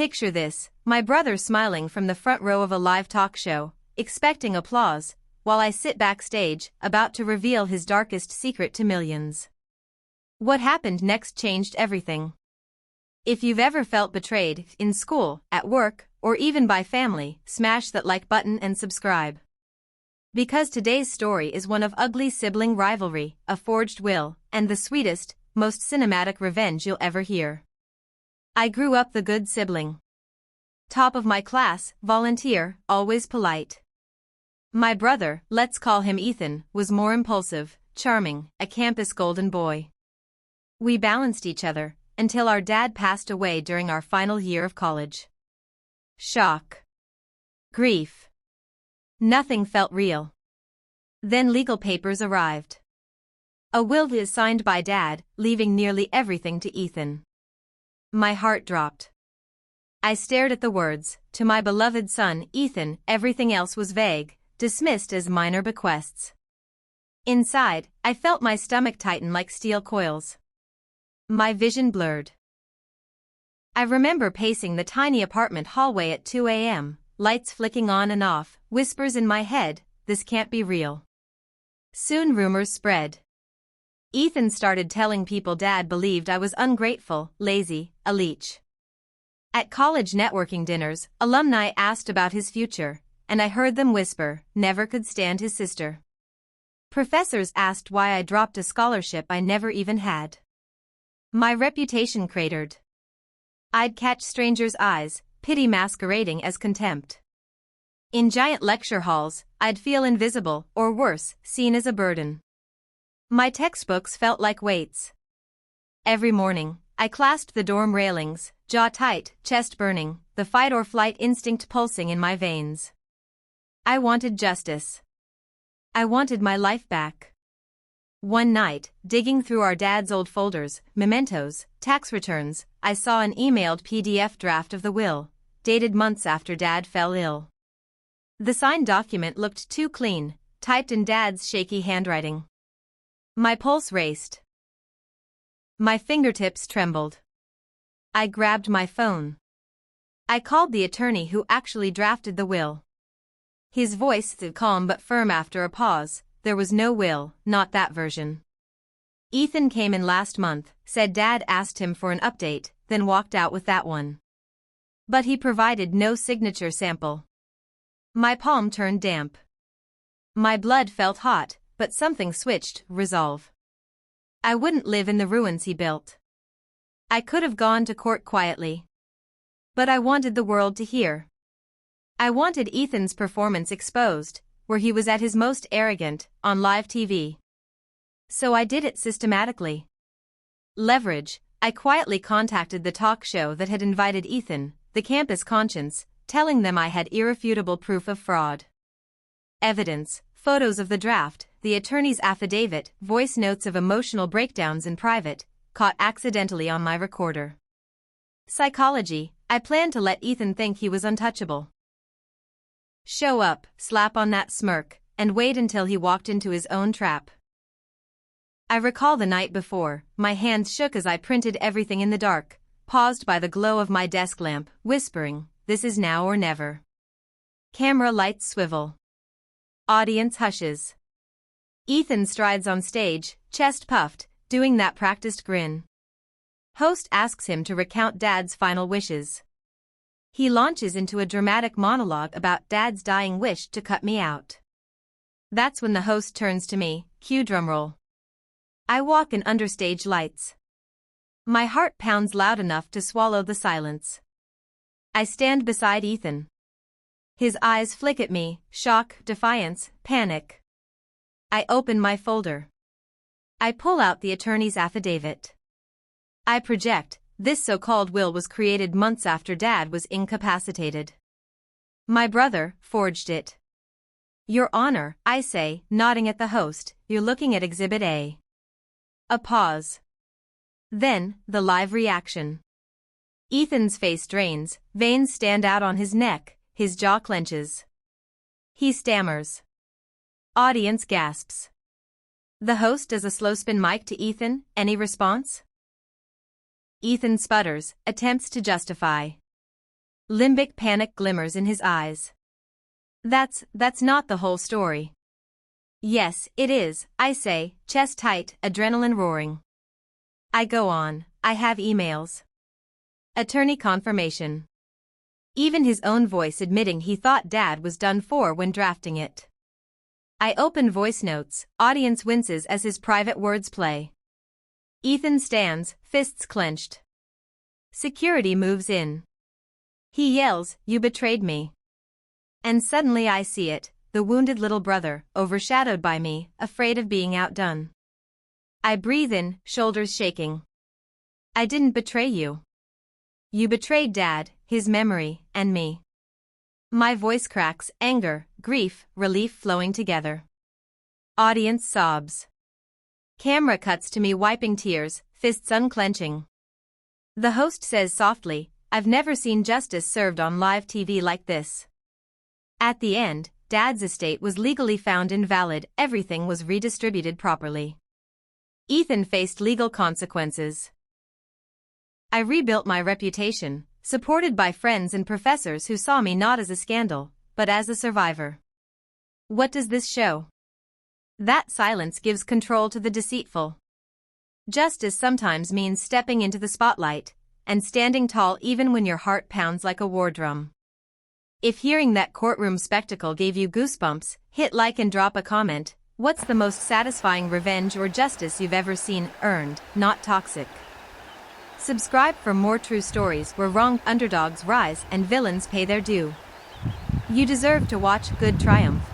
Picture this, my brother smiling from the front row of a live talk show, expecting applause, while I sit backstage, about to reveal his darkest secret to millions. What happened next changed everything. If you've ever felt betrayed, in school, at work, or even by family, smash that like button and subscribe. Because today's story is one of ugly sibling rivalry, a forged will, and the sweetest, most cinematic revenge you'll ever hear. I grew up the good sibling. Top of my class, volunteer, always polite. My brother, let's call him Ethan, was more impulsive, charming, a campus golden boy. We balanced each other, until our dad passed away during our final year of college. Shock. Grief. Nothing felt real. Then legal papers arrived. A will is signed by Dad, leaving nearly everything to Ethan. My heart dropped. I stared at the words, "To my beloved son, Ethan." Everything else was vague, dismissed as minor bequests. Inside, I felt my stomach tighten like steel coils. My vision blurred. I remember pacing the tiny apartment hallway at 2 a.m., lights flicking on and off, whispers in my head, this can't be real. Soon rumors spread. Ethan started telling people Dad believed I was ungrateful, lazy, a leech. At college networking dinners, alumni asked about his future, and I heard them whisper, never could stand his sister. Professors asked why I dropped a scholarship I never even had. My reputation cratered. I'd catch strangers' eyes, pity masquerading as contempt. In giant lecture halls, I'd feel invisible, or worse, seen as a burden. My textbooks felt like weights. Every morning, I clasped the dorm railings, jaw tight, chest burning, the fight-or-flight instinct pulsing in my veins. I wanted justice. I wanted my life back. One night, digging through our dad's old folders, mementos, tax returns, I saw an emailed PDF draft of the will, dated months after Dad fell ill. The signed document looked too clean, typed in Dad's shaky handwriting. My pulse raced. My fingertips trembled. I grabbed my phone. I called the attorney who actually drafted the will. His voice stood calm but firm after a pause. There was no will, not that version. Ethan came in last month, said Dad asked him for an update, then walked out with that one. But he provided no signature sample. My palm turned damp. My blood felt hot, but something switched, resolve. I wouldn't live in the ruins he built. I could have gone to court quietly. But I wanted the world to hear. I wanted Ethan's performance exposed, where he was at his most arrogant, on live TV. So I did it systematically. Leverage, I quietly contacted the talk show that had invited Ethan, the campus conscience, telling them I had irrefutable proof of fraud. Evidence, photos of the draft, the attorney's affidavit, voice notes of emotional breakdowns in private, caught accidentally on my recorder. Psychology, I planned to let Ethan think he was untouchable. Show up, slap on that smirk, and wait until he walked into his own trap. I recall the night before, my hands shook as I printed everything in the dark, paused by the glow of my desk lamp, whispering, this is now or never. Camera lights swivel. Audience hushes. Ethan strides on stage, chest puffed, doing that practiced grin. Host asks him to recount Dad's final wishes. He launches into a dramatic monologue about Dad's dying wish to cut me out. That's when the host turns to me, cue drumroll. I walk in under stage lights. My heart pounds loud enough to swallow the silence. I stand beside Ethan. His eyes flick at me, shock, defiance, panic. I open my folder. I pull out the attorney's affidavit. I project, this so-called will was created months after Dad was incapacitated. My brother forged it. Your Honor, I say, nodding at the host, you're looking at Exhibit A. A pause. Then, the live reaction. Ethan's face drains, veins stand out on his neck, his jaw clenches. He stammers. Audience gasps. The host does a slow spin mic to Ethan, any response? Ethan sputters, attempts to justify. Limbic panic glimmers in his eyes. That's not the whole story. Yes, it is, I say, chest tight, adrenaline roaring. I go on, I have emails. Attorney confirmation. Even his own voice admitting he thought Dad was done for when drafting it. I open voice notes, audience winces as his private words play. Ethan stands, fists clenched. Security moves in. He yells, "You betrayed me." And suddenly I see it, the wounded little brother, overshadowed by me, afraid of being outdone. I breathe in, shoulders shaking. I didn't betray you. You betrayed Dad, his memory, and me. My voice cracks, anger, grief, relief flowing together. Audience sobs. Camera cuts to me wiping tears, fists unclenching. The host says softly, "I've never seen justice served on live TV like this." At the end, Dad's estate was legally found invalid, everything was redistributed properly. Ethan faced legal consequences. I rebuilt my reputation, supported by friends and professors who saw me not as a scandal, but as a survivor. What does this show? That silence gives control to the deceitful. Justice sometimes means stepping into the spotlight, and standing tall even when your heart pounds like a war drum. If hearing that courtroom spectacle gave you goosebumps, hit like and drop a comment. What's the most satisfying revenge or justice you've ever seen? Earned, not toxic. Subscribe for more true stories where wronged underdogs rise and villains pay their due. You deserve to watch good triumph.